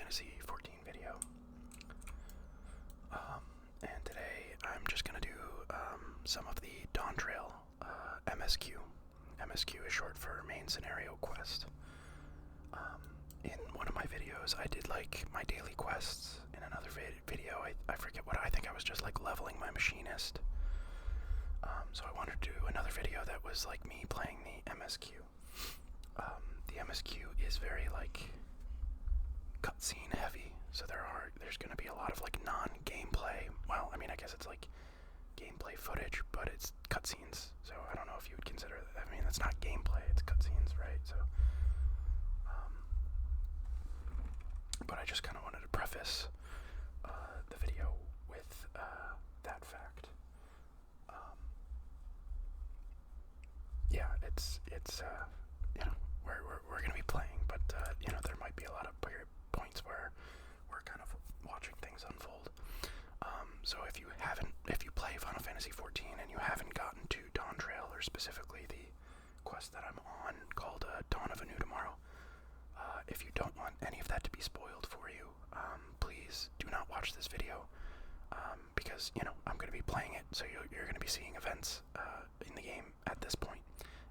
Fantasy 14 video. And today I'm just going to do some of the Dawntrail MSQ. MSQ is short for Main Scenario Quest. In one of my videos I did like my daily quests. In another video I forget what, I think I was just like leveling my machinist. So I wanted to do another video that was like me playing the MSQ. The MSQ is very like cutscene heavy, so there's going to be a lot of like non-gameplay. Well, I mean, I guess it's like gameplay footage, but it's cutscenes. So I don't know if you would consider that. I mean, it's not gameplay; it's cutscenes, right? So, but I just kind of wanted to preface the video with that fact. Yeah, it's you know, we're going to be playing, but you know, there might be a lot of points where we're kind of watching things unfold. So if you play Final Fantasy 14 and you haven't gotten to Dawntrail, or specifically the quest that I'm on called Dawn of a New Tomorrow, if you don't want any of that to be spoiled for you, please do not watch this video, because, you know, I'm going to be playing it, so you're going to be seeing events in the game at this point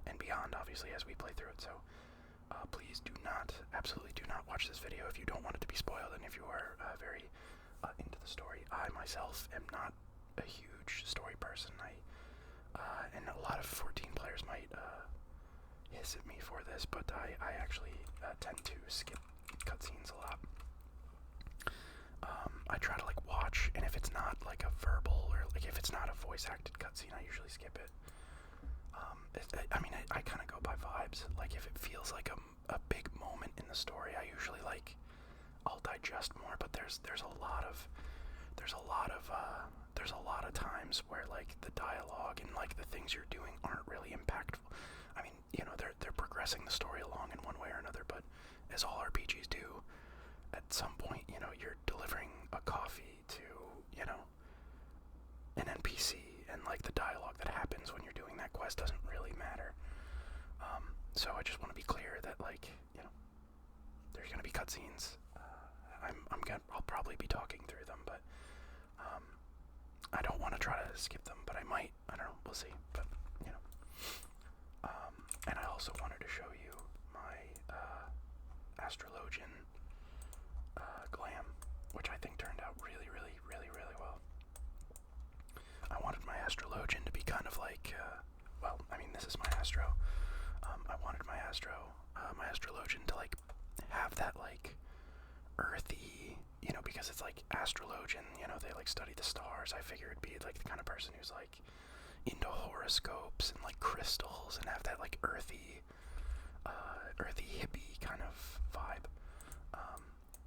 and beyond, obviously, as we play through it. So please do not, absolutely do not watch this video if you don't want it to be spoiled, and if you are very into the story. I myself am not a huge story person. And a lot of 14 players might hiss at me for this, but I actually tend to skip cutscenes a lot. I try to like watch, and if it's not like a verbal, or like if it's not a voice acted cutscene, I usually skip it. I mean, I kind of go by vibes. Like if it feels like a big moment in the story, I usually like, I'll digest more. But there's a lot of times where like the dialogue and like the things you're doing aren't really impactful. I mean, you know, they're progressing the story along in one way or another, but as all RPGs do, at some point, you know, you're delivering a coffee to, you know, an NPC, and like the dialogue that happens when you're doing that quest doesn't really matter. So I just want to be clear that, like, you know, there's gonna be cutscenes. I'll probably be talking through them, but I don't want to try to skip them, but I might. I don't know. We'll see. But you know, and I also wanted to show you my Astrologian glam, which I think turned out really, really, really, really well. I wanted my Astrologian to be kind of like, well, I mean, this is my Astro. I wanted my Astrologian to like have that like earthy, you know, because it's like Astrologian, you know, they like study the stars. I figured it'd be like the kind of person who's like into horoscopes and like crystals, and have that like earthy hippie kind of vibe.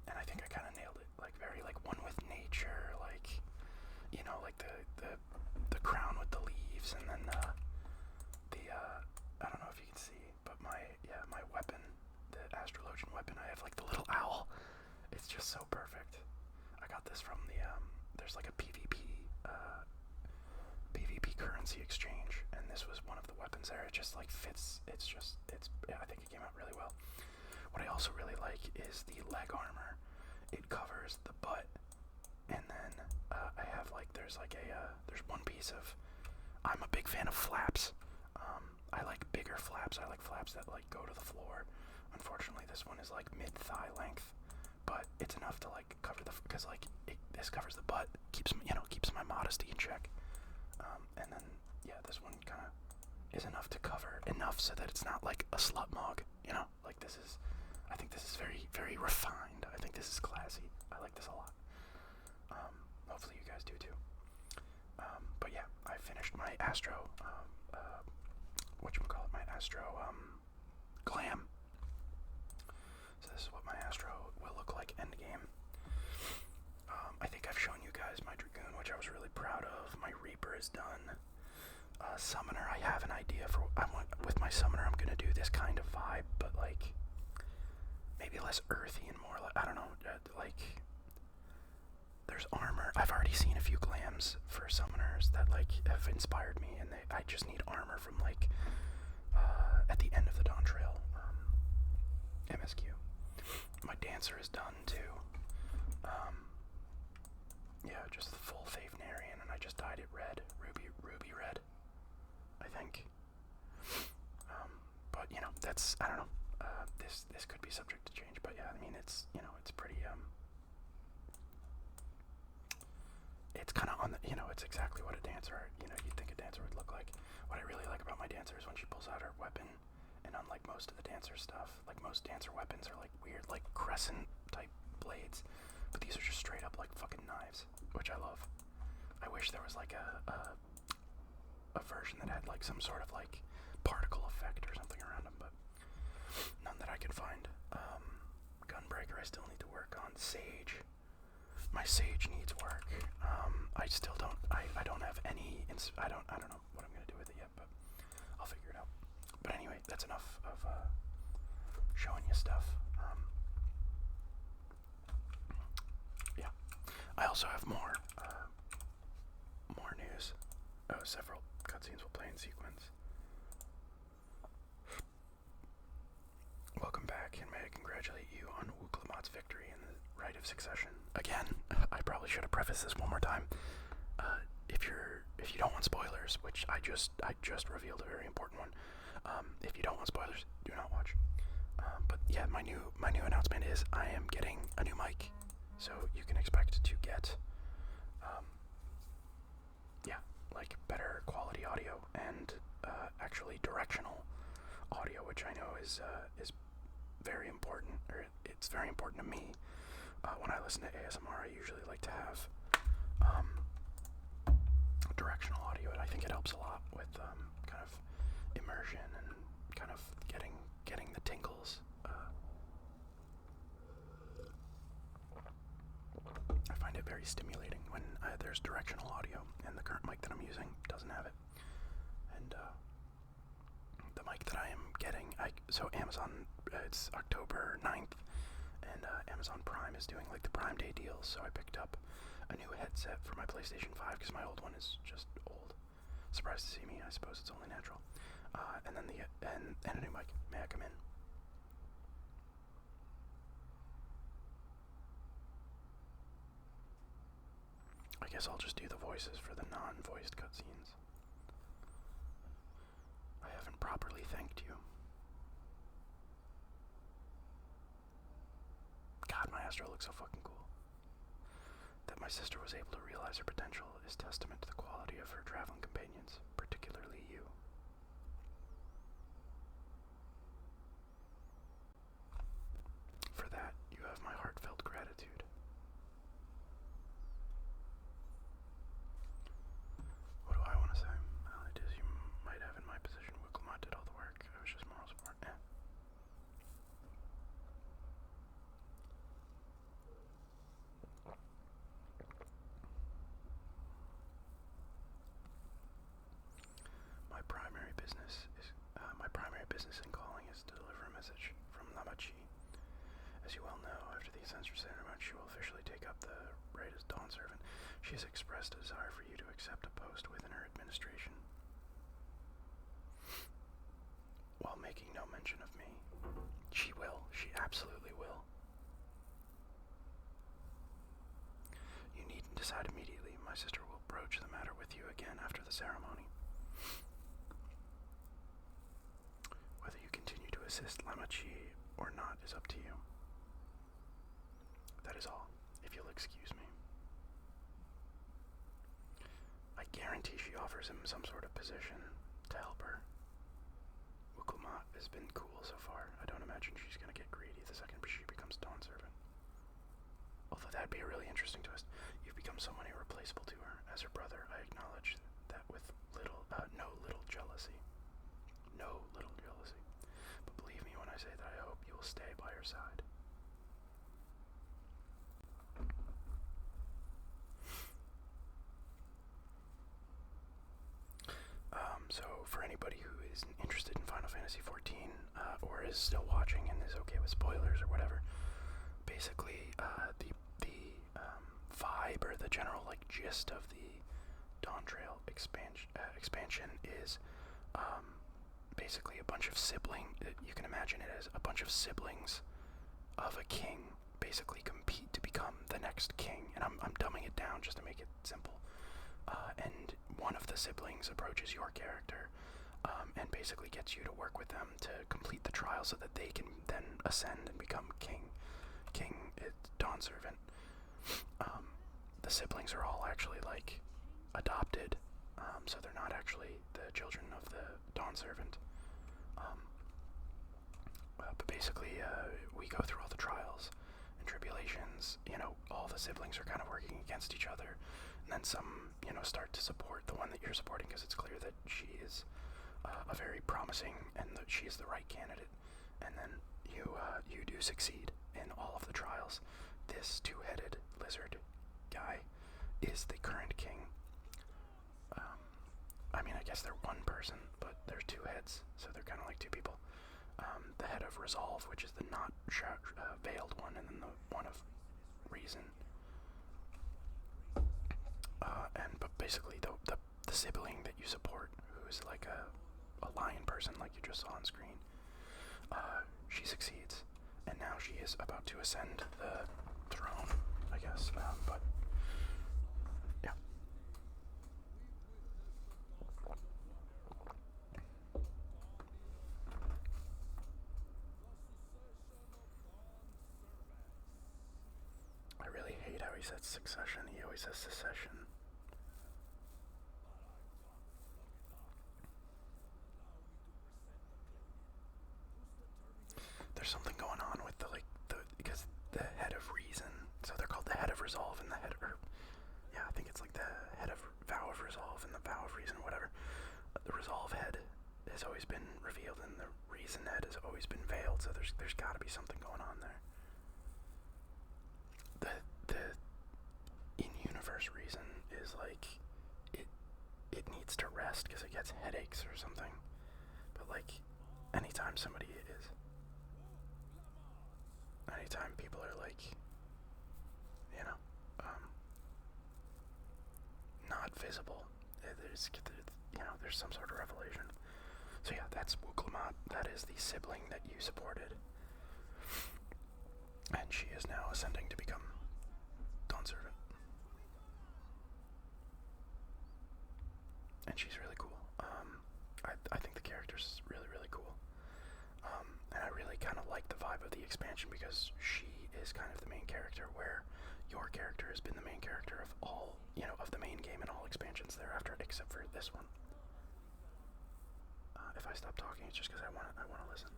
And I think I kind of nailed it, like very like one with nature, like, you know, like the crown with the leaves, and then I don't know if you can see, but my weapon, the Astrologian weapon, I have like the little owl. It's just so perfect. I got this from the there's like a PvP currency exchange, and this was one of the weapons there. It just like fits. I think it came out really well. What I also really like is the leg armor. It covers the butt, and then I have like there's one piece of. I'm a big fan of flaps. I like bigger flaps. I like flaps that like go to the floor. Unfortunately, this one is like mid-thigh length, but it's enough to like cover because like this covers the butt, keeps my modesty in check. And then yeah, this one kind of is enough to cover enough so that it's not like a slut mog. You know, like I think this is very, very refined. I think this is classy. I like this a lot. Hopefully you guys do too. But yeah, I finished my Astro, my Astro, glam. So this is what my Astro will look like endgame. I think I've shown you guys my Dragoon, which I was really proud of. My Reaper is done. Summoner, I have an idea for, with my Summoner, I'm gonna do this kind of vibe, but like, maybe less earthy and more like, I don't know, like, there's armor. I've already seen a few glams for Summoners that like have inspired me, and I just need armor from like, at the end of the Dawntrail, MSQ. My Dancer is done too. it's, I don't know, this could be subject to change, but yeah, I mean, it's, you know, it's pretty, it's kind of on the, you know, it's exactly what a dancer, you know, you'd think a dancer would look like. What I really like about my dancer is when she pulls out her weapon, and unlike most of the dancer stuff, like most dancer weapons are like weird, like crescent type blades, but these are just straight up like fucking knives, which I love. I wish there was like a version that had like some sort of like particle effect or something around them, but none that I can find. Gunbreaker I still need to work on. Sage. My Sage needs work. I still don't, I don't have any, I don't know what I'm going to do with it yet, but I'll figure it out. But anyway, that's enough of showing you stuff. Yeah. I also have more news. Several cutscenes will play in sequence. Welcome back, and may I congratulate you on Wuklamat's victory in the Rite of Succession. Again, I probably should have prefaced this one more time. If you don't want spoilers, which I just revealed a very important one. If you don't want spoilers, do not watch. But yeah, my new announcement is I am getting a new mic, so you can expect to get like better quality audio and actually directional audio, which I know is very important, or it's very important to me. When I listen to ASMR, I usually like to have directional audio, and I think it helps a lot with kind of immersion and kind of getting the tingles. I find it very stimulating when there's directional audio, and the current mic that I'm using doesn't have it. And the mic that I am getting, so Amazon, it's October 9th, and Amazon Prime is doing like the Prime Day deals, so I picked up a new headset for my PlayStation 5 because my old one is just old. Surprised to see me, I suppose it's only natural. And then and a new mic. May I come in? I guess I'll just do the voices for the non-voiced cutscenes. I haven't properly thanked you. God, my Astro looks so fucking cool. That my sister was able to realize her potential is testament to the quality of her traveling companions, particularly you. For that, you have my heartfelt gratitude. What do I want to say? Well, it is you might have in my position. Wicklemot did all the work. I was just moral support. Yeah. My primary business in calling is to deliver a message from Lamachi. As you well know, after the Ascension ceremony, she will officially take up the right as Dawn Servant. She has expressed a desire for you to accept a post within her administration, while making no mention of me. She will. She absolutely will. You needn't decide immediately. My sister will broach the matter with you again after the ceremony. Whether you continue to assist Lamachi or not is up to you. That is all, if you'll excuse me. I guarantee she offers him some sort of position to help her. Wuklamat has been cool so far. I don't imagine she's gonna get greedy the second she becomes Dawn Servant. Although that'd be a really interesting twist. You've become someone irreplaceable to her. As her brother, I acknowledge that with no little jealousy. No little jealousy. But believe me when I say that I hope you will stay by her side. So for anybody who is interested in Final Fantasy XIV, or is still watching and is okay with spoilers or whatever, basically the vibe or the general like gist of the Dawntrail expansion is basically a bunch of you can imagine it as a bunch of siblings of a king basically compete to become the next king, and I'm dumbing it down just to make it simple. And one of the siblings approaches your character and basically gets you to work with them to complete the trial so that they can then ascend and become king. King is Dawn Servant. The siblings are all actually like adopted, so they're not actually the children of the Dawn Servant. But basically, we go through all the trials and tribulations. All the siblings are kind of working against each other, and then some, start to support the one that you're supporting because it's clear that she is a very promising and that she is the right candidate. And then you do succeed in all of the trials. This two-headed lizard guy is the current king. I guess they're one person, but they're two heads, so they're kind of like two people. The head of Resolve, which is the not veiled one, and then the one of Reason. But basically, the sibling that you support, who is like a lion person, like you just saw on screen, she succeeds, and now she is about to ascend the throne, I guess. But yeah. I really hate how he says succession. He always says secession. There's something going on with because the head of Reason, so they're called the head of Resolve and the head of, I think it's like the head of Vow of Resolve and the Vow of Reason or whatever. The Resolve head has always been revealed and the Reason head has always been veiled, so there's got to be something going on there. The in-universe Reason is like, it needs to rest because it gets headaches or something, but like, anytime people are like, not visible, there's some sort of revelation. So yeah, that's Wuklamat. That is the sibling that you supported, and she is now ascending to become Dawn Servant, and she's really cool. I think the character's really, really cool. And I really kind of like the vibe of the expansion because she is kind of the main character, where your character has been the main character of all, of the main game and all expansions thereafter, except for this one. If I stop talking, it's just because I want to listen.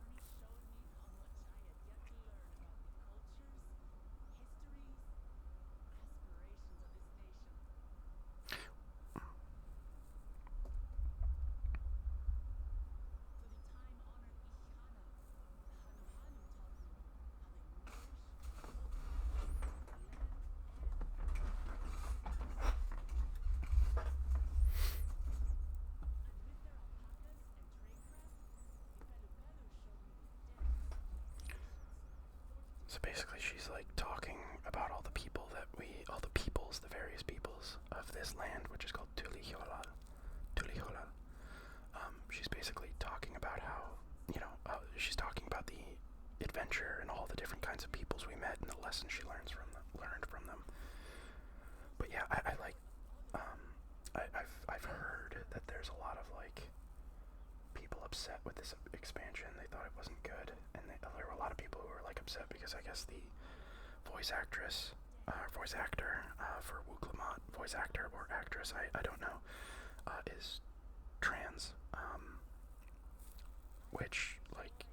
So basically she's like talking about all the the various peoples of this land, which is called Tuliholal. She's basically talking about how, she's talking about the adventure and all the different kinds of peoples we met and the lessons she learned from them. But yeah, I like, I've heard that there's a lot of like people upset with this expansion. They thought it wasn't good, and there were a lot of people who were like upset because I guess the voice actor for Wuklamat, voice actor or actress, I don't know, is trans, which like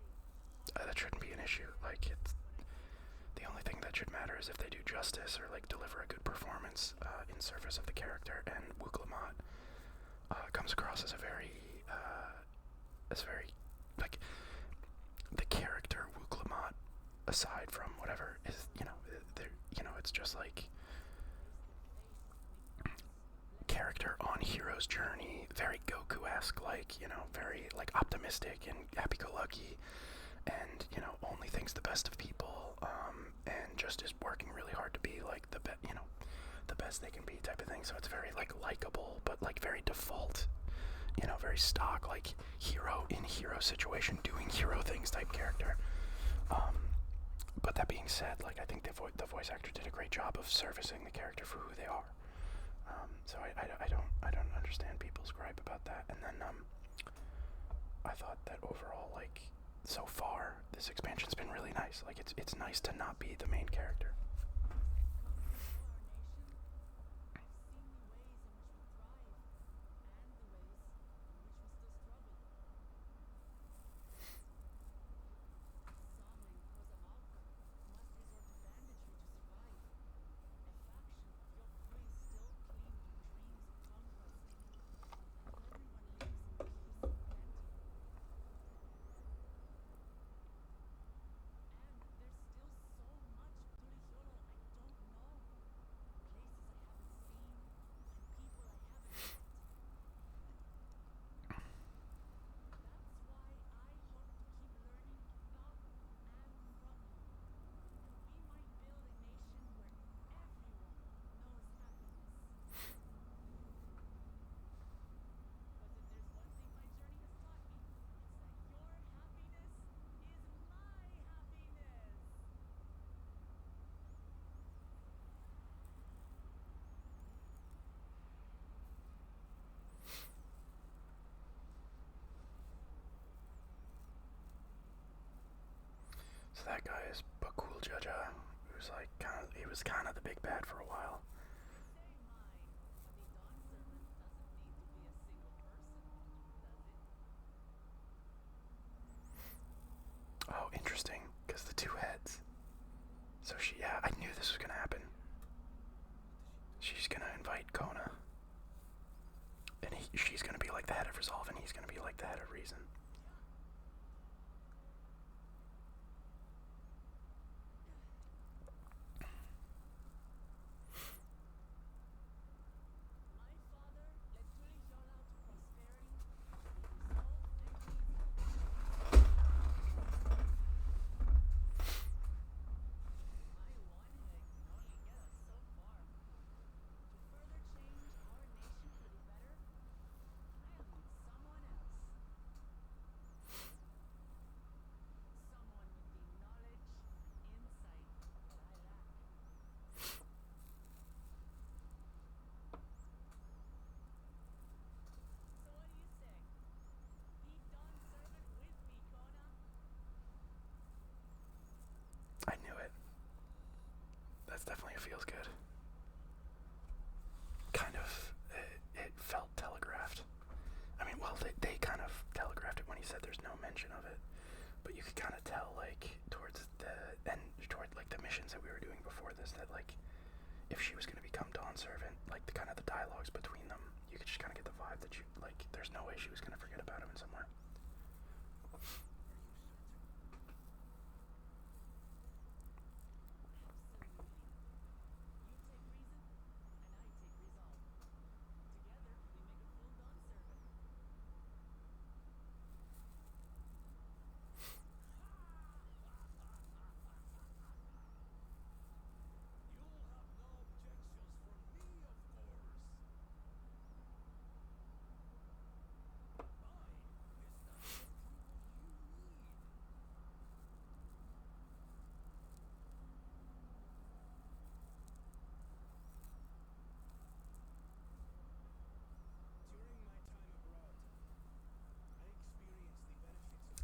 that shouldn't be an issue. Like, it's the only thing that should matter is if they do justice or like deliver a good performance in service of the character. And Wuklamat comes across as very like the character Wuklamat, aside from whatever is, it's just like character on hero's journey, very Goku-esque, like, very like optimistic and happy-go-lucky, and only thinks the best of people, and just is working really hard to be like the best they can be type of thing. So it's very like likable, but like very default, very stock, like hero situation, doing hero things type character. But that being said, like, I think the voice actor did a great job of servicing the character for who they are. So I don't understand people's gripe about that. And then I thought that overall, like, so far, this expansion's been really nice. Like, it's nice to not be the main character. So that guy is Bakul Jaja, who's like he was kind of the big bad for a while. Oh, interesting, because the two heads. So yeah, I knew this was gonna happen. She's gonna invite Kona, and she's gonna be like the head of Resolve, and he's gonna be like the head of Reason. I knew it. That's definitely feels good. Kind of, it felt telegraphed. I mean, well, they kind of telegraphed it when he said there's no mention of it, but you could kind of tell, like, towards like the missions that we were doing before this, that like, if she was going to become Dawn Servant, like the kind of the dialogues between them, you could just kind of get the vibe that there's no way she was going to forget about him in somewhere.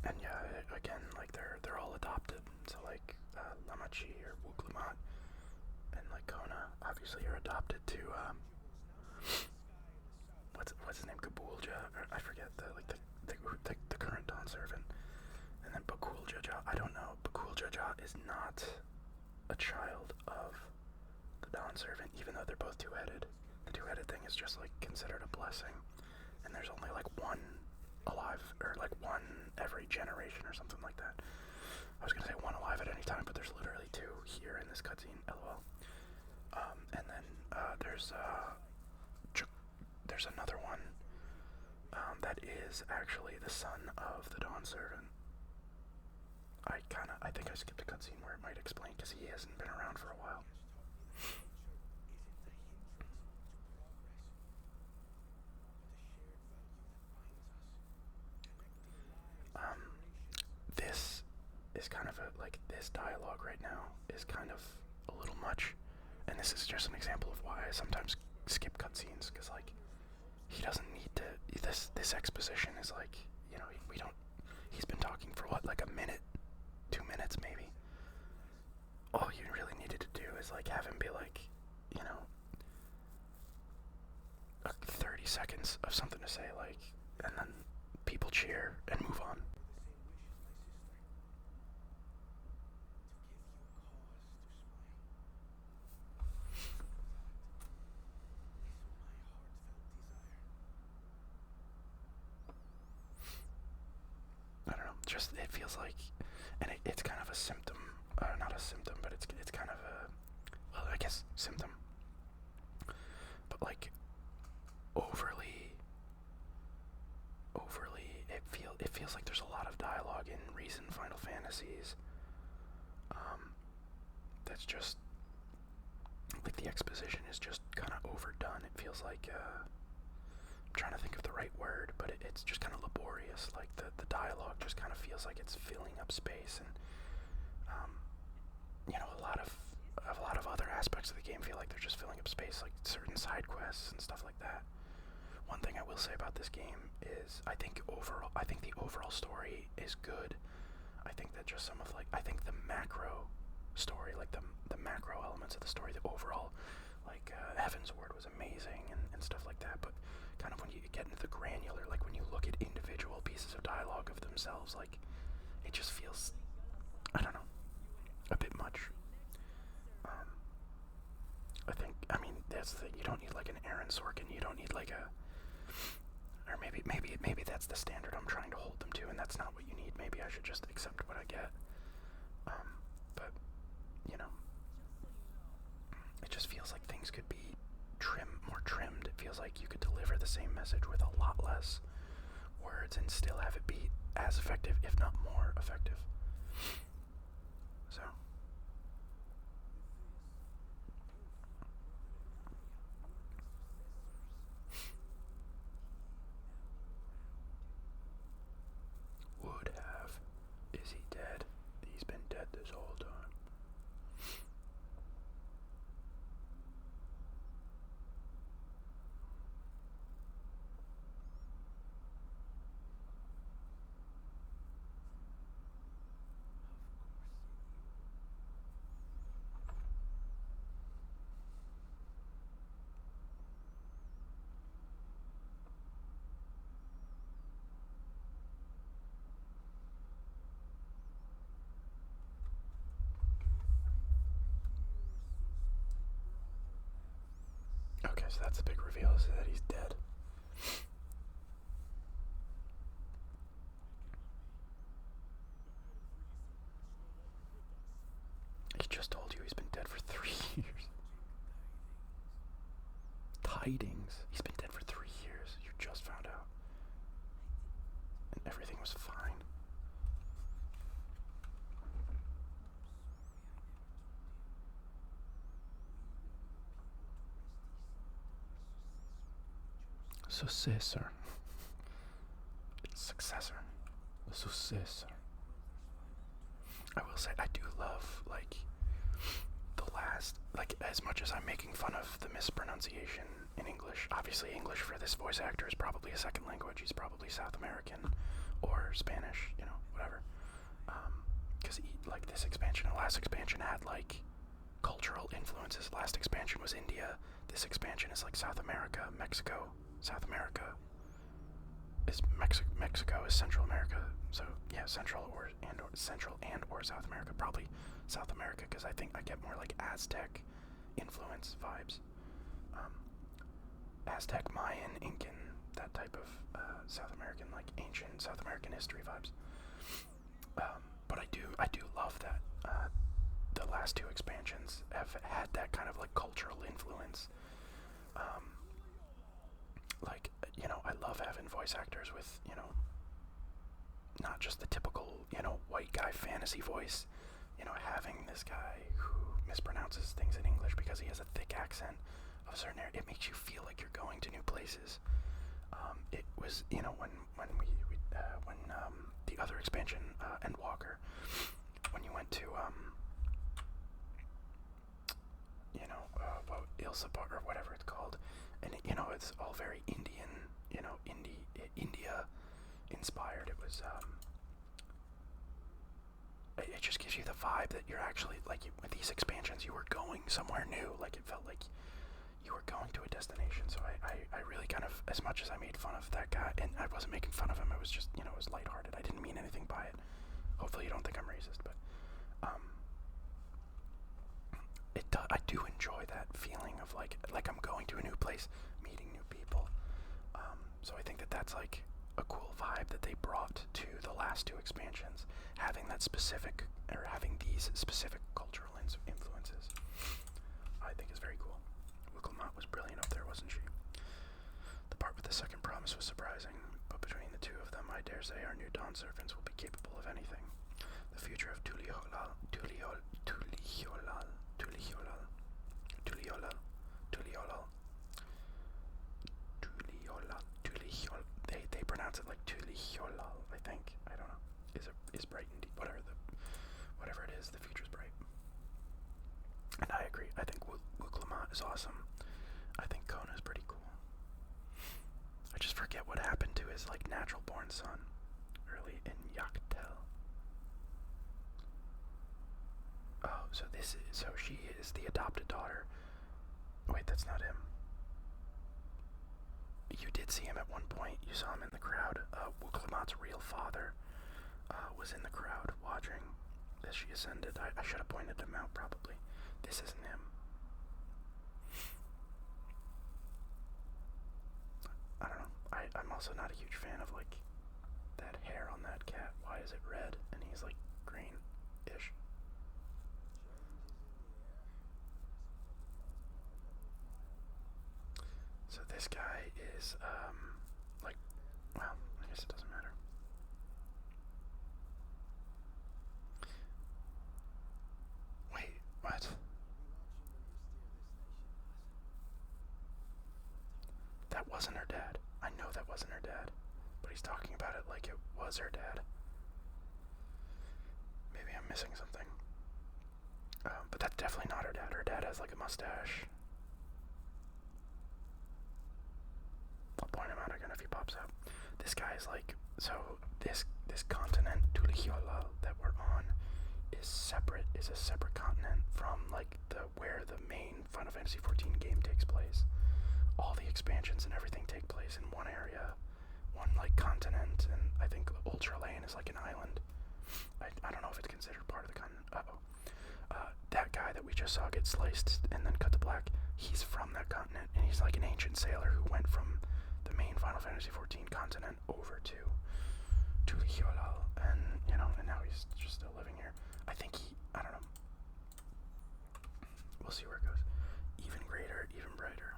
And yeah, again, like they're all adopted. So like Lamachi or Wuklumat and like Kona, obviously are adopted to what's his name, Kabulja, or I forget the current Dawn Servant. And then Bakul Jaja, I don't know. Bakul Jaja is not a child of the Dawn Servant, even though they're both two-headed. The two-headed thing is just like considered a blessing, and there's only like one alive, or like one every generation or something like that. I was gonna say one alive at any time, but there's literally two here in this cutscene. LOL. And then there's another one that is actually the son of the Dawn Servant. I think I skipped a cutscene where it might explain, because he hasn't been around for a while. This is kind of this dialogue right now is kind of a little much, and this is just an example of why I sometimes skip cutscenes, because like he doesn't need to. This exposition is like, we don't. He's been talking for what, like a minute, 2 minutes maybe. All you really needed to do is like have him be like, 30 seconds of something to say, like, and then people cheer and move on. I don't know. Just it feels like, and it's kind of a symptom, not a symptom, but it's kind of a, well, I guess symptom, but like overly, it feels like there's a lot of dialogue in recent Final Fantasies. That's just like the exposition is just kind of overdone. It feels like I'm trying to think of the right word, but it's just kind of laborious. Like the dialogue just kind of feels like it's filling up space, and a lot of other aspects of the game feel like they're just filling up space, like certain side quests and stuff like that. One thing I will say about this game is I think the overall story is good. I think that just I think the macro story, like the macro elements of the story, the overall, like Heaven's Word was amazing and stuff like that, but kind of when you get into the granular, like when you look at individual pieces of dialogue of themselves, like it just feels, I don't know, a bit much. I mean, that's the thing. You don't need like an Aaron Sorkin. You don't need like or maybe that's the standard I'm trying to hold them to, and that's not what you need. Maybe I should just accept what I get. But it just feels like things could be more trimmed. It feels like you could deliver the same message with a lot less words and still have it be as effective, if not more effective. So. Would have. Is he dead? He's been dead this whole time. Okay, so that's the big reveal, is that he's dead. He just told you he's been dead for 3 years. Tidings. He's been dead for 3 years. You just found out. And everything was fine. Successor. Successor. The successor. I will say, I do love, like, the last, like, as much as I'm making fun of the mispronunciation in English, obviously English for this voice actor is probably a second language. He's probably South American or Spanish, whatever. Because, like, this expansion, the last expansion had, like, cultural influences. Last expansion was India. This expansion is, like, South America, Mexico. South America is Mexico is Central America, so yeah, Central or South America, probably South America, because I think I get more like Aztec influence vibes, Aztec, Mayan, Incan, that type of South American, like ancient South American history vibes. But I do love that the last two expansions have had that kind of like cultural influence. Like, I love having voice actors with, not just the typical, white guy fantasy voice, having this guy who mispronounces things in English because he has a thick accent of a certain area. It makes you feel like you're going to new places. It was, when the other expansion, Endwalker, when you went to, Ilsapar or whatever it's called, and it's all very Indian, India inspired. was it just gives you the vibe that you're actually, like, with these expansions, you were going somewhere new. Like, it felt like you were going to a destination. So I really kind of, as much as I made fun of that guy, and I wasn't making fun of him, it was just, you know, it was lighthearted. I didn't mean anything by it. Hopefully you don't think I'm racist, but I do enjoy that feeling of like I'm going to a new place, meeting new people. So I think that that's like a cool vibe that they brought to the last two expansions, having that specific, or having these specific cultural influences. I think is very cool. Wuklamat was brilliant up there, wasn't she? The part with the second promise was surprising, but between the two of them, I dare say our new Dawn servants will be capable of anything. The future of Tuliholal, they pronounce it like Tuliholal, I think. I don't know. Is bright indeed. Whatever it is, the future's bright. And I agree. I think Wuklamat is awesome. I think Kona's pretty cool. I just forget what happened to his like natural born son early in Yaktel. Oh, so she is the adopted daughter. Wait, that's not him. You did see him at one point. You saw him in the crowd. Wuklamat's real father was in the crowd watching as she ascended. I should have pointed him out, probably. This isn't him. I don't know. I'm also not a huge fan of, like, that hair on that cat. Why is it red and he's, like, green-ish? So this guy is, like, well, I guess it doesn't matter. Wait, what? That wasn't her dad. I know that wasn't her dad. But he's talking about it like it was her dad. Maybe I'm missing something. But that's definitely not her dad. Her dad has, like, a mustache. I'll point him out again if he pops up. This guy is like, so this continent, Tuliholal, that we're on, is a separate continent from, like, where the main Final Fantasy XIV game takes place. All the expansions and everything take place in one area, one, like, continent, and I think Ultra Lane is like an island. I don't know if it's considered part of the continent. That guy that we just saw get sliced and then cut to black, he's from that continent, and he's like an ancient sailor who went from the main Final Fantasy XIV continent over to Tuliholal, and, you know, and now he's just still living here. I think I don't know. We'll see where it goes. Even greater, even brighter.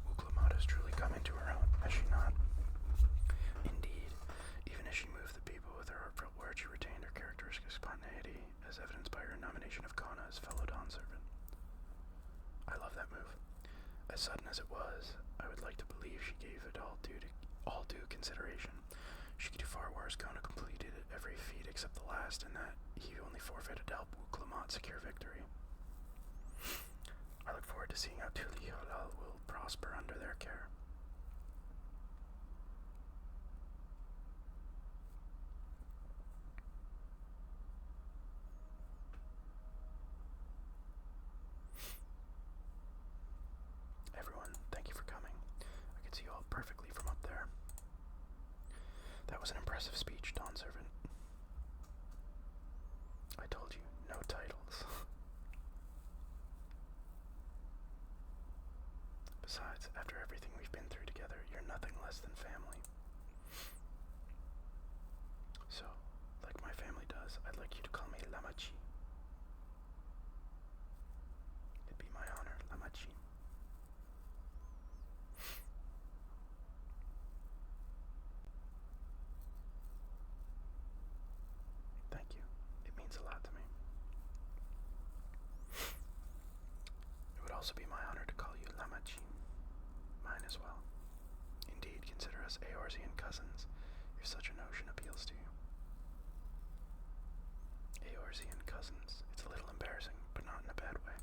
Wuklamat has truly come into her own, has she not? Indeed, even as she moved the people with her heartfelt words, she retained her characteristic spontaneity, as evidenced by her nomination of Kona as fellow Dawn servant. I love that move. As sudden as it was, I would like to believe she gave it all due consideration. She could do far worse. Kona completed every feat except the last, and that he only forfeited to help Wuklamat secure victory. I look forward to seeing how Tuliholal will prosper under their care. Everyone, thank you for coming. I can see you all perfectly from up there. That was an impressive speech, Dawn Servant. I told you, no titles. Besides, after everything we've been through together, you're nothing less than family. So, like my family does, I'd like you to call me Lamachi. It'd be my honor, Lamachi. Thank you. It means a lot to me. It would also be my honor to call you Lamachi. Mine as well. Indeed, consider us Eorzean cousins, if such a notion appeals to you. Eorzean cousins. It's a little embarrassing, but not in a bad way.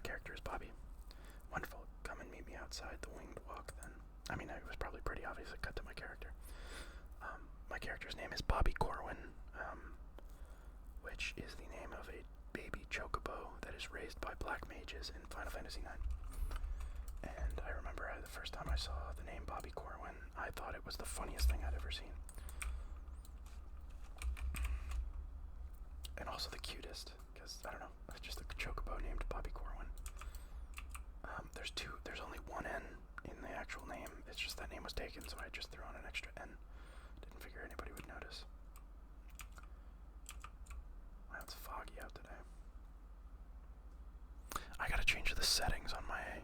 character is Bobby. Wonderful. Come and meet me outside the winged walk then. I mean, it was probably pretty obvious. I cut to my character. My character's name is Bobby Corwin, which is the name of a baby chocobo that is raised by black mages in Final Fantasy IX. And I remember the first time I saw the name Bobby Corwin, I thought it was the funniest thing I'd ever seen. And also the cutest, because, I don't know, it's just a chocobo named Bobby Corwin. There's only one N in the actual name. It's just that name was taken, so I just threw on an extra N. Didn't figure anybody would notice. Wow, it's foggy out today. I gotta change the settings on my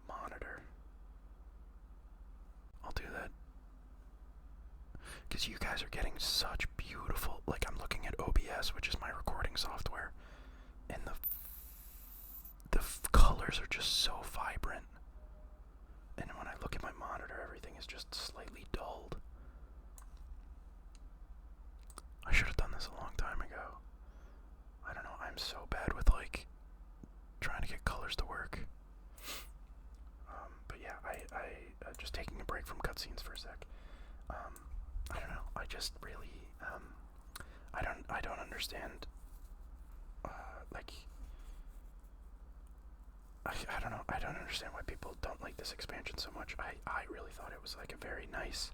monitor. I'll do that. Because you guys are getting such beautiful, like I'm looking at OBS, which is my recording software, and the colors are just so vibrant. And when I look at my monitor, everything is just slightly dulled. I should have done this a long time ago. I don't know, I'm so bad with like trying to get colors to work. But yeah, I just taking a break from cutscenes for a sec. I don't know, I just really, I don't understand, like, I don't know, I don't understand why people don't like this expansion so much. I really thought it was like a very nice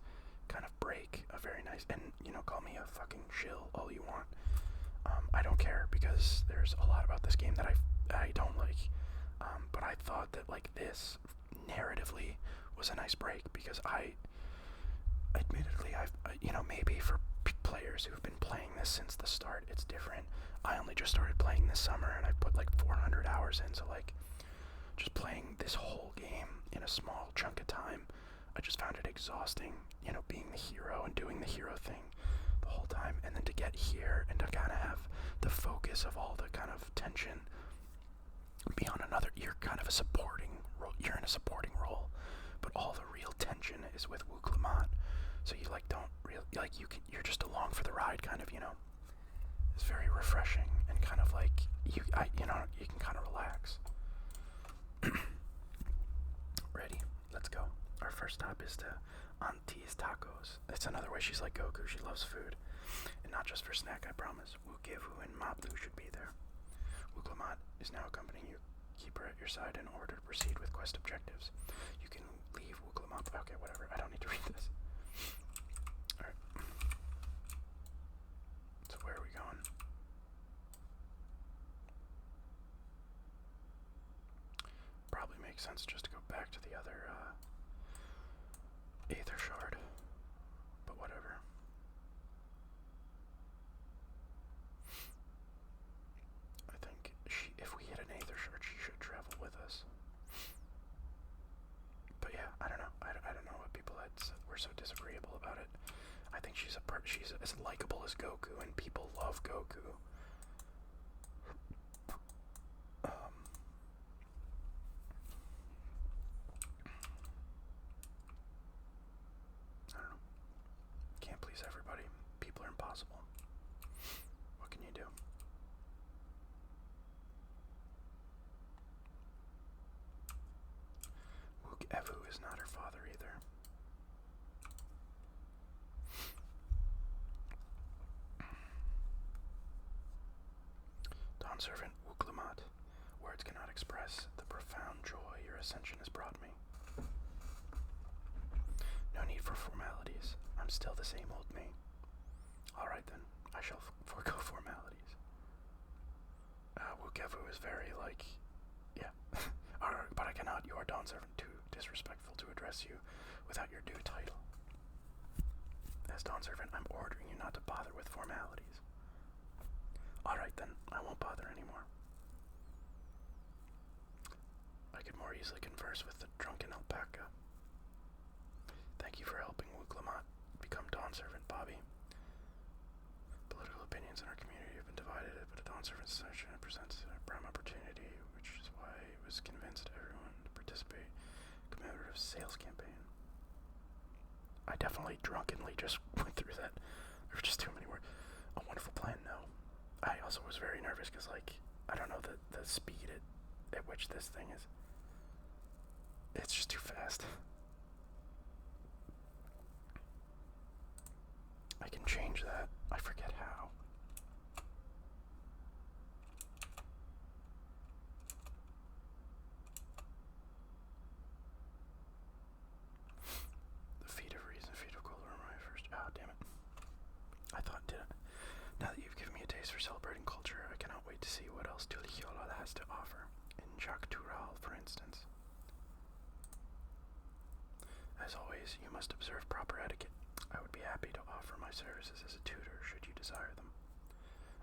kind of break, a very nice, and you know, call me a fucking shill all you want. I don't care, because there's a lot about this game that I don't like, but I thought that like this, narratively, was a nice break, because admittedly, you know, maybe for players who've been playing this since the start, it's different. I only just started playing this summer, and I put like 400 hours in, so like, just playing this whole game in a small chunk of time, I just found it exhausting, you know, being the hero and doing the hero thing the whole time, and then to get here and to kind of have the focus of all the kind of tension be on another. You're kind of a supporting role, you're in a supporting role, but all the real tension is with Wuklamot, so you like don't really, like, you're just along for the ride, kind of, you know. It's very refreshing, and kind of like, you know, you can kind of relax. Ready? Let's go. Our first stop is to Auntie's Tacos. That's another way she's like Goku. She loves food. And not just for snack, I promise. Wukivu and Maplu should be there. Wuklamot is now accompanying you. Keep her at your side in order to proceed with quest objectives. You can leave Wuklamot. Okay, whatever. I don't need to read this. Alright. So where are we going? Probably makes sense just to go back to the other Aether Shard, but whatever. I think if we hit an Aether Shard, she should travel with us. But yeah, I don't know. I don't know what people were so disagreeable about it. I think she's as likable as Goku, and people love Goku. I don't know. Can't please everybody. People are impossible. What can you do? Wukevu is not her father either. Dawn Servant Wuklamot. Words cannot express the profound joy your ascension has brought me. No need for formalities. I'm still the same old me. Alright then, I shall forego formalities. Wukevu is very, like, yeah. But I cannot, you are Dawn Servant, too disrespectful to address you without your due title. As Dawn Servant, I'm ordering you not to bother with formalities. Alright then, I won't bother anymore. I could more easily converse with the drunken alpaca. Thank you for helping Wuklamot become Dawn Servant, Bobby. Political opinions in our community have been divided, but a Dawn Servant session presents a prime opportunity, which is why I was convinced everyone to participate in a commemorative sales campaign. I definitely drunkenly just went through that. There were just too many words. A wonderful plan, no. I also was very nervous because, like, I don't know, the speed which this thing is. It's just too fast. I can change that. I forget how. The feet of reason, feet of gold are my first. Ah, damn it. I thought, did it? Now that you've given me a taste for celebrating culture, I cannot wait to see what else Tulihiolal has to offer. In Tural, for instance. As always, you must observe proper etiquette. I would be happy to offer my services as a tutor, should you desire them.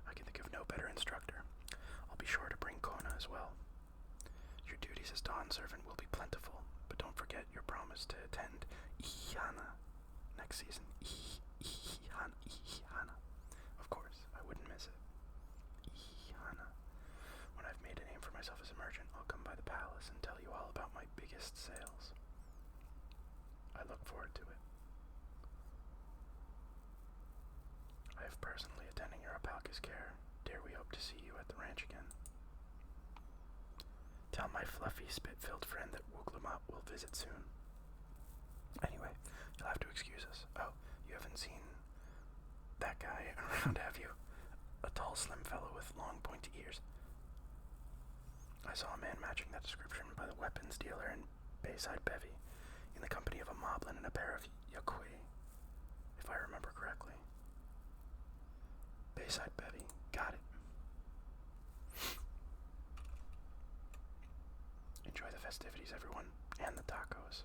I can think of no better instructor. I'll be sure to bring Kona as well. Your duties as Dawn servant will be plentiful, but don't forget your promise to attend Ihana next season. Ihana. Of course, I wouldn't miss it. Ihana. When I've made a name for myself as a merchant, I'll come by the palace and tell you all about my biggest sales. I look forward to it. I have personally attending your alpaca's care. Dare we hope to see you at the ranch again. Tell my fluffy, spit-filled friend that Wooglamat will visit soon. Anyway, you'll have to excuse us. Oh, you haven't seen that guy around, have you? A tall, slim fellow with long, pointy ears. I saw a man matching that description by the weapons dealer in Bayside Bevy, in the company of a moblin and a pair of Yakui, if I remember correctly. Bayside Bevy, got it. Enjoy the festivities, everyone, and the tacos.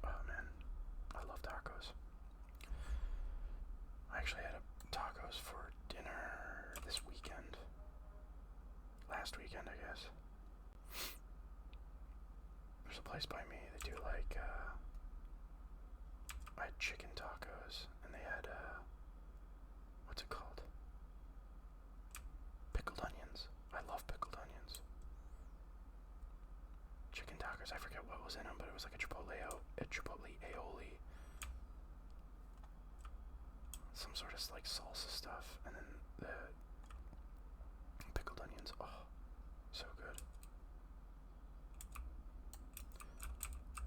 Oh man, I love tacos. I actually had tacos for dinner this weekend. Last weekend, I guess. There's a place by me that do like, I had chicken tacos, and they had, what's it called? Pickled onions. I love pickled onions. Chicken tacos, I forget what was in them, but it was like a chipotle aioli. Some sort of like salsa stuff, and then the pickled onions. Oh, so good.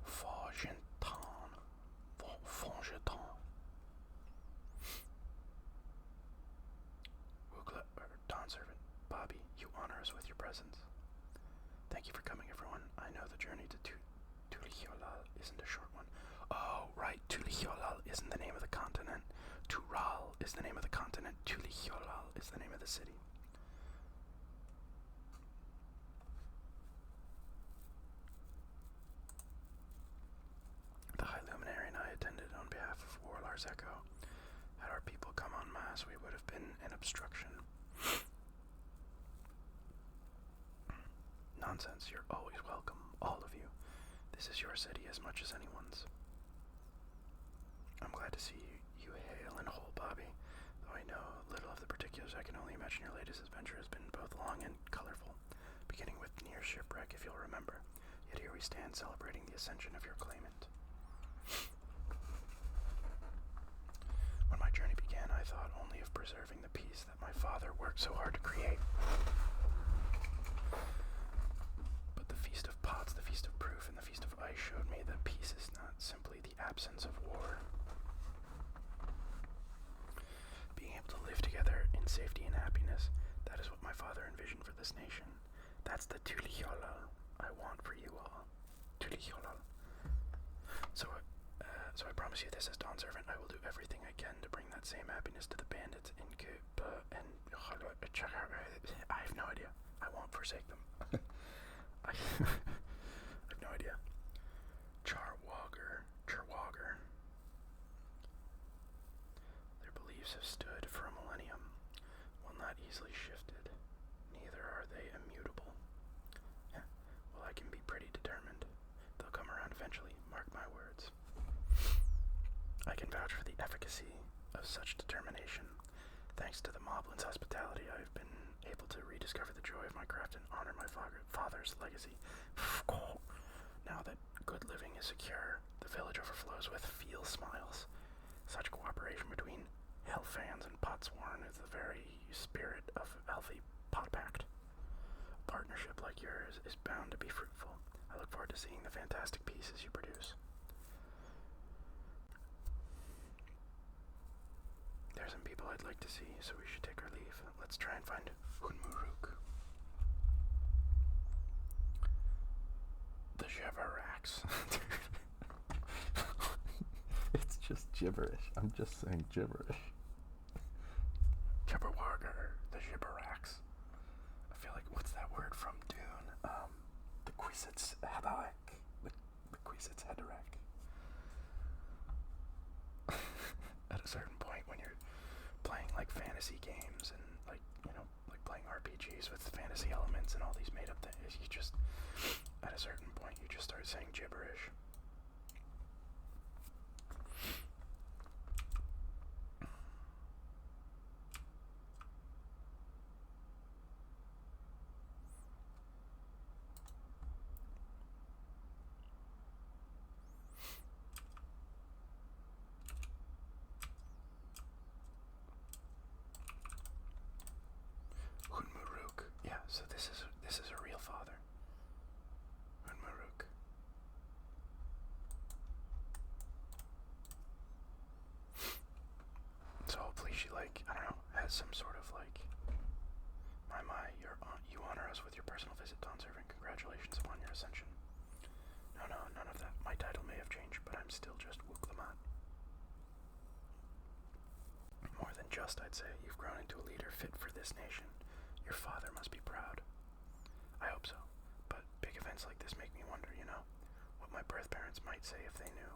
Fongeton. Dawn servant, Bobby, you honor us with your presence. Thank you for coming, everyone. I know the journey to Tulihiolal isn't a short one. Oh, right, Tulihiolal isn't the name of the continent. Tural is the name of the continent. Tulihiolal is the name of the city. The High Luminary and I attended on behalf of Warlar's Echo. Had our people come en masse, we would have been an obstruction. Nonsense, you're always welcome, all of you. This is your city as much as anyone's. I'm glad to see you hale and whole, Bobby. Though I know little of the particulars, I can only imagine your latest adventure has been both long and colorful, beginning with near shipwreck, if you'll remember. Yet here we stand celebrating the ascension of your claimant. When my journey began, I thought only of preserving the peace that my father worked so hard to create. But the Feast of Pots, the Feast of Proof, and the Feast of Ice showed me that peace is not simply the absence of war. Being able to live together in safety and happiness, that is what my father envisioned for this nation. That's the Tulihiolal I want for you all. Tulihiolal. So I promise you this as Dawn servant, I will do everything I can to bring that same happiness to the bandits in Kuba and I have no idea. I won't forsake them. I have no idea. Charwagger. Their beliefs have stood for a millennium, will not easily shifted. Neither are they immutable. Well, I can be pretty determined. They'll come around eventually, mark my words. I can vouch for the efficacy of such determination. Thanks to the Moblin's hospitality, I've been able to rediscover the joy of my craft and honor my father's legacy. Now that good living is secure, the village overflows with feel smiles. Such cooperation between Hellfans and Potsworn is the very spirit of healthy pot pact. Partner authorship like yours is bound to be fruitful. I look forward to seeing the fantastic pieces you produce. There's some people I'd like to see, so we should take our leave. Let's try and find Hunmuruk. The Jeverax. It's just gibberish. I'm just saying gibberish. Jibberwarger, the Jibberax. I feel like, what's that word from Dune? The Quisitz Hadak. The Quisitz Hadak. At a certain point when you're playing like fantasy games and like, like playing RPGs with fantasy elements and all these made up things, you just, at a certain point, you just start saying gibberish. Hunmuruk. Yeah, so this is a real father. Hunmuruk. So hopefully she, like, I don't know, has some sort of like, you honor us with your personal visit, Dawntrail. Congratulations upon your ascension. No, none of that. My title may have changed, but I'm still just Wooklamat. More than just, I'd say. You've grown into a leader fit for this nation. Your father must be proud. I hope so. But big events like this make me wonder, what my birth parents might say if they knew.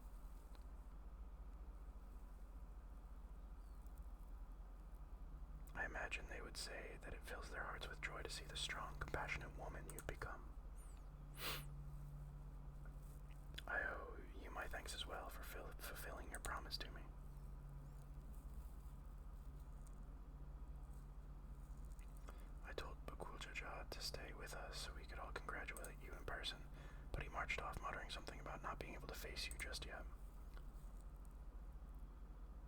I imagine they would say that it fills their hearts with joy to see the strong, compassionate woman you've become. I owe you my thanks as well for fulfilling your promise to me. I told Bakuljaja to stay with us so we could all congratulate you in person, but he marched off muttering something about not being able to face you just yet.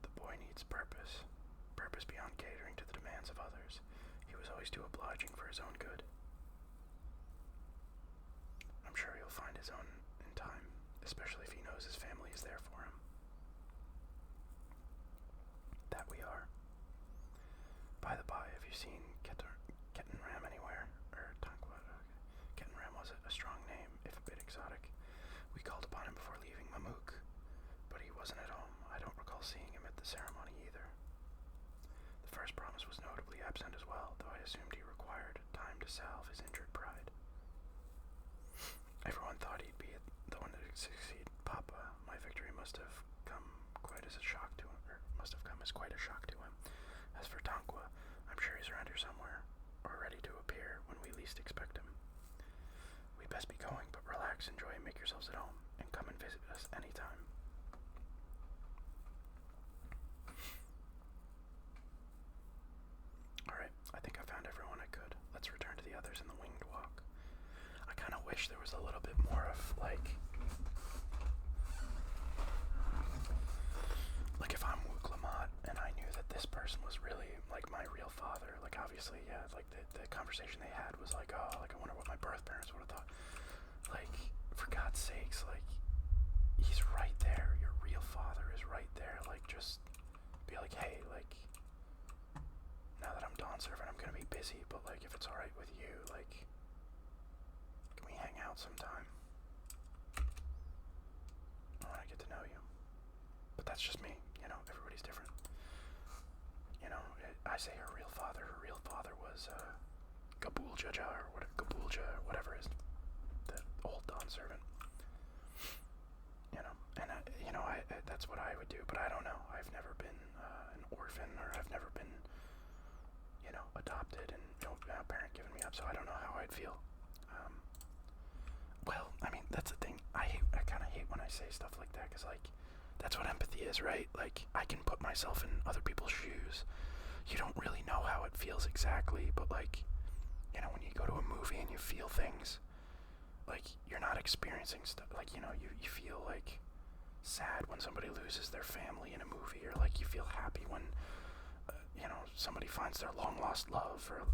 The boy needs purpose. Purpose beyond catering to the demands of others. He was always too obliging for his own good. I'm sure he'll find his own in time, especially if he knows his family is there for him. That we are. By the by, have you seen Kettenram anywhere? Or Tankwa? Kettenram was a strong name, if a bit exotic. We called upon him before leaving Mamuk, but he wasn't at home. I don't recall seeing him at the ceremony either. The first promise was notably absent as well, though I assumed he required time to salve his injured pride. Everyone thought he'd be the one to succeed Papa. My victory must have come quite as a shock to him, or must have come as quite a shock to him. As for Tankwa, I'm sure he's around here somewhere, or ready to appear when we least expect him. We best be going, but relax, enjoy, and make yourselves at home, and come and visit us anytime. Alright, I think I found everyone I could. Let's return to the others in the winged walk. I kind of wish there was a little bit more of, like if I'm Wooklamat and I knew that this person was really, like, my real father, like, obviously, yeah, like, the conversation they had was like, oh, like, I wonder what my birth parents would have thought. Like, for God's sakes, like, he's right there. Your real father is right there. Like, just be like, hey, like, now that I'm Dawnservant, I'm gonna be busy, but, like, if it's alright with you, like, can we hang out sometime? I wanna get to know you. But that's just me, everybody's different. I say her real father was, Gabulja, or whatever is the old Dawnservant. That's what I would do, but I don't know. I've never been, an orphan, or I've never been, adopted, and no parent giving me up, so I don't know how I'd feel. Well, I mean, that's the thing. I kind of hate when I say stuff like that, because, like, that's what empathy is, right? Like, I can put myself in other people's shoes. You don't really know how it feels exactly, but, like, when you go to a movie and you feel things, like, you're not experiencing stuff, like, you feel, like, sad when somebody loses their family in a movie, or, like, you feel happy when, somebody finds their long-lost love, or,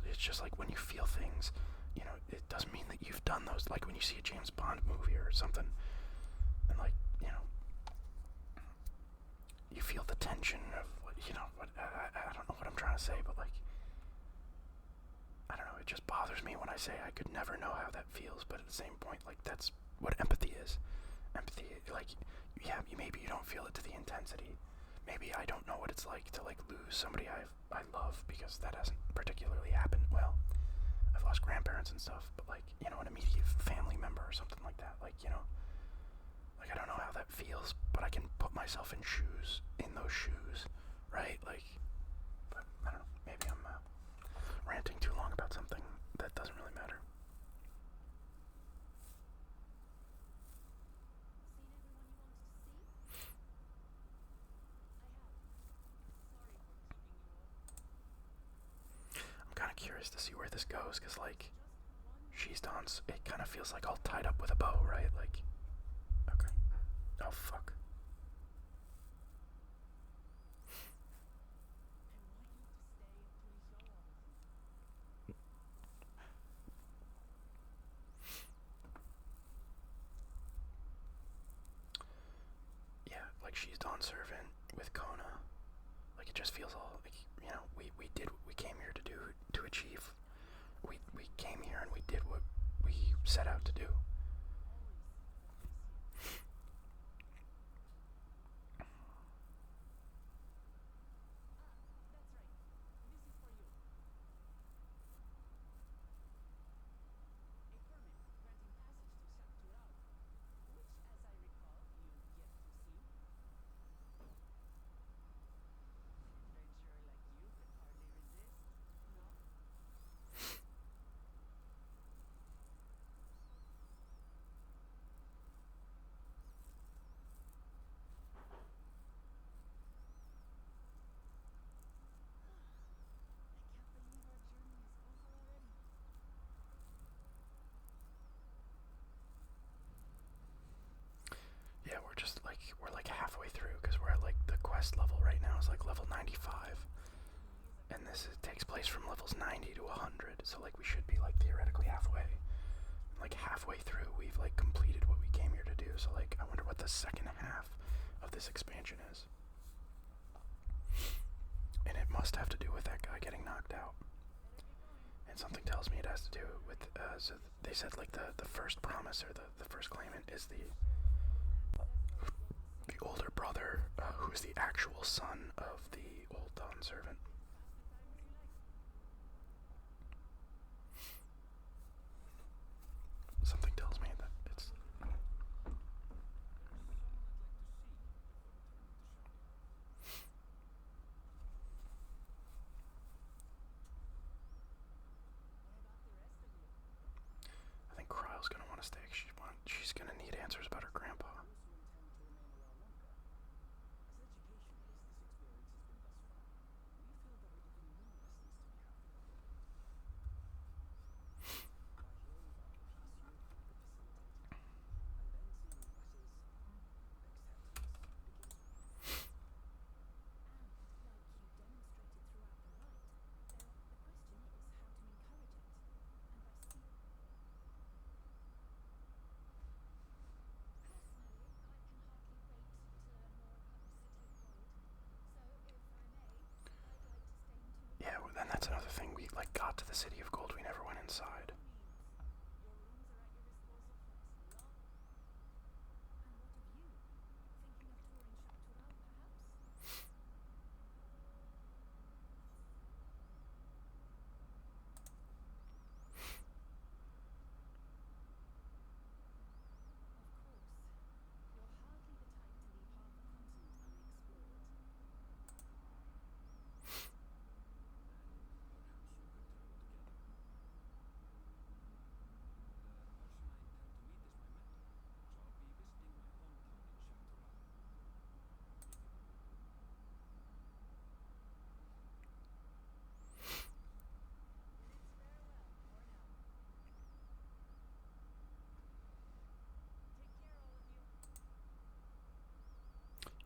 it's just, like, when you feel things, you know, it doesn't mean that you've done those. Like when you see a James Bond movie or something, and like, you know, you feel the tension of what, you know, what, I don't know what I'm trying to say, but like, I don't know, it just bothers me when I say I could never know how that feels, but at the same point, like, that's what empathy is. Empathy, like, yeah, maybe you don't feel it to the intensity. Maybe I don't know what it's like to, like, lose somebody I love, because that hasn't particularly happened. Well, I've lost grandparents and stuff, but, like, you know, an immediate family member or something like that, like, you know, like, I don't know how that feels, but I can put myself in those shoes, right? Like, but I don't know, maybe I'm ranting too long about something that doesn't really matter. I'm kind of curious to see where this goes, because, like, she's done, it kind of feels like all tied up with a bow, right? Like, okay. Oh, fuck. Yeah, like, she's Dawn Servant with Kona. Like, it just feels all, like, you know, we did what we came here to do, to achieve. We came here and we did what we set out to do. Yeah, we're like halfway through, because we're at like the quest level right now is like level 95, and takes place from levels 90 to 100. So like we should be like theoretically halfway. Like halfway through, we've like completed what we came here to do. So like I wonder what the second half of this expansion is, and it must have to do with that guy getting knocked out. And something tells me it has to do with so they said like the first promise, or the first claimant is the older brother, who is the actual son of the old Dawn Servant. Something tells me that it's... I think Kryle's gonna want to stay. She's gonna need answers about her grandpa. Yeah, well, then that's another thing. We like got to the City of Gold. We never went inside.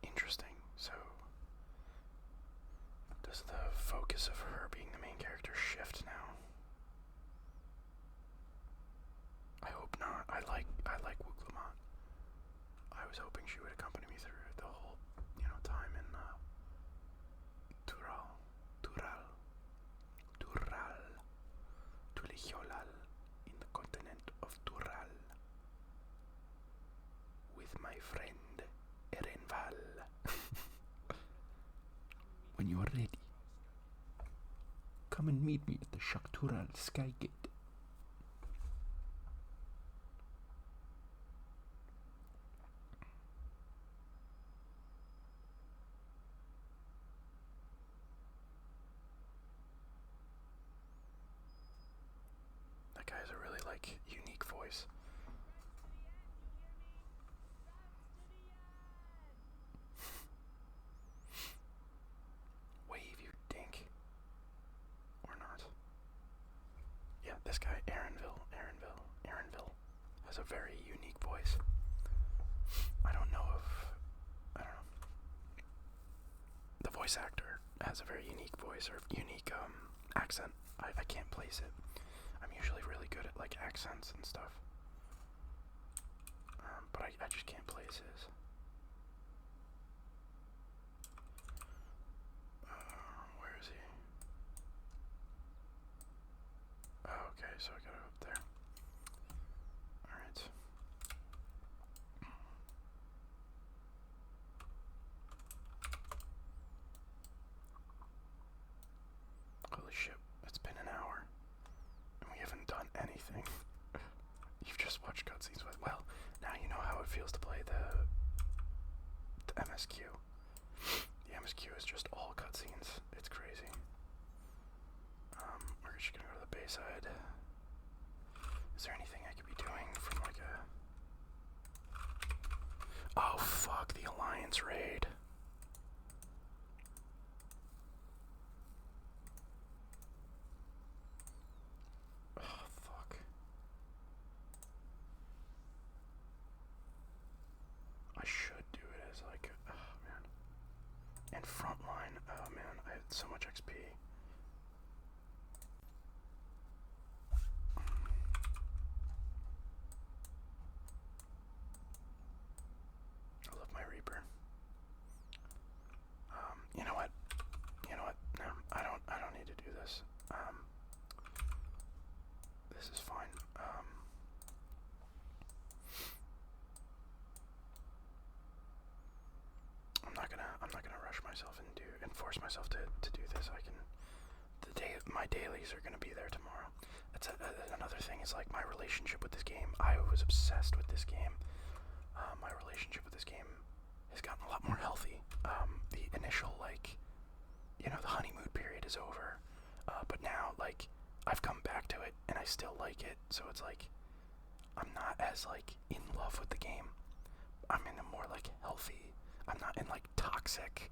Interesting. So, does the focus of her being the main character shift now? I like Wuklamont. I was hoping she would accompany me through the whole, time in Tural, Tulijolal, in the continent of Tural, with my friend Erenval. When you are ready, come and meet me at the Shaktural Skygate. That guy has a really, unique voice. Wave, you dink. Or not. Yeah, this guy, Aaronville, has a very unique voice. I don't know. The voice actor has a very unique voice, or unique, accent. I can't place it. I'm usually really good at, accents and stuff. But I just can't place his. Where is he? Oh, okay, so I gotta go up there. Alright. Holy shit, it's been an hour, and we haven't done anything. You've just watched cutscenes with, well, now you know how it feels to play the MSQ. The MSQ is just all cutscenes. It's crazy. We're just gonna go to the Bayside. Is there anything I could be doing from Oh fuck, the Alliance raid. Oh fuck. I should do it as oh man. And Frontline, oh man, I had so much XP. I love my Reaper. You know what? No, I don't need to do this. This is fine. I'm not gonna rush myself and force myself to do this. My dailies are gonna be there tomorrow. That's another thing is my relationship with this game. I was obsessed with this game. My relationship with this game has gotten a lot more healthy. The initial the honeymoon period is over. But now I've come back to it and I still like it. So it's I'm not as in love with the game. I'm in a more healthy. I'm not in toxic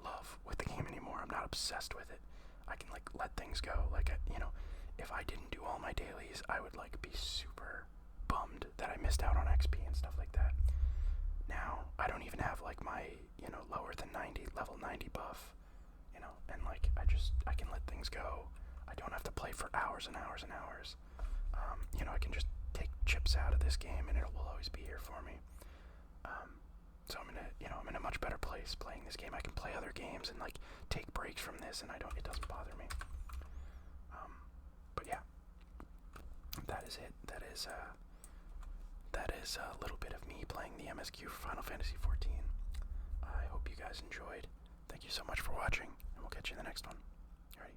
love with the game anymore. I'm not obsessed with it. I can let things go. If I didn't do all my dailies, I would be super bummed that I missed out on XP and stuff like that. Now I don't even have my lower than 90 level 90 buff, and I can let things go. I don't have to play for hours and hours and hours. I can just take chips out of this game and it will always be here for me. So I'm in a much better place playing this game. I can play other games and take breaks from this, and it doesn't bother me. But yeah, that is it. That is a little bit of me playing the MSQ for Final Fantasy XIV. I hope you guys enjoyed. Thank you so much for watching, and we'll catch you in the next one. Alrighty.